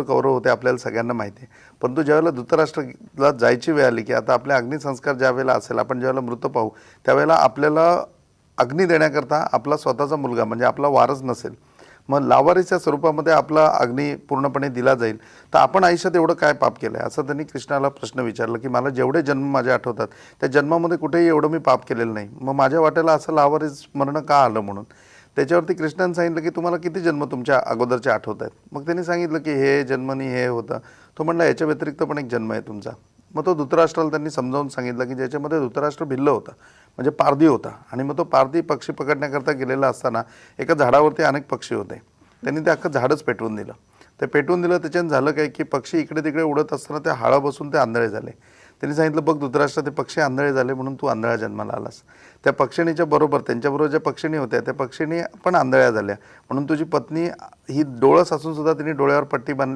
कौरव होते आपल्याला सगळ्यांना माहिती आहे. परंतु ज्यावेळेला धृतराष्ट्राला जायची वेळ आली की आता आपले अग्निसंस्कार ज्यावेळेला असेल, आपण ज्यावेळेला मृत पाहू त्यावेळेला आपल्याला अग्नी देण्याकरता आपला स्वतःचा मुलगा म्हणजे आपला वारस नसेल, मग लावारीच्या स्वरूपामध्ये आपला अग्नी पूर्णपणे दिला जाईल, तर आपण आयुष्यात एवढं काय पाप केलं आहे असं त्यांनी कृष्णाला प्रश्न विचारला की मला जेवढे जन्म माझे आठवतात त्या जन्मामध्ये कुठेही एवढं मी पाप केलेलं नाही, मग माझ्या वाट्याला असं लावारीच मरण का आलं म्हणून. त्याच्यावरती कृष्णाने सांगितलं की तुम्हाला किती जन्म तुमच्या अगोदरचे आठवत आहेत. मग त्यांनी सांगितलं की हे जन्मनी हे होतं. तो म्हणला याच्या व्यतिरिक्त पण एक जन्म आहे तुमचा. मग तो धृतराष्ट्राला त्यांनी समजावून सांगितलं की ज्याच्यामध्ये धृतराष्ट्र भिल्ल होता म्हणजे पारधी होता, आणि मग तो पारधी पक्षी पकडण्याकरता गेलेला असताना एका झाडावरती अनेक पक्षी होते. त्यांनी ते अख्खं झाडच पेटवून दिलं. ते पेटवून दिलं त्याच्यानं झालं काय की पक्षी इकडे तिकडे उडत असताना त्या हाळा बसून ते आंधळे झाले. त्यांनी सांगितलं बघ धृतराष्ट्र, ते पक्षी आंधळे झाले म्हणून तू आंधळ्या जन्माला आलास. त्या पक्षिणीच्या बरोबर त्यांच्याबरोबर ज्या पक्षिणी होत्या त्या पक्षिणी पण आंधळ्या झाल्या म्हणून तुझी पत्नी ही डोळस असून सुद्धा तिने डोळ्यावर पट्टी बांधली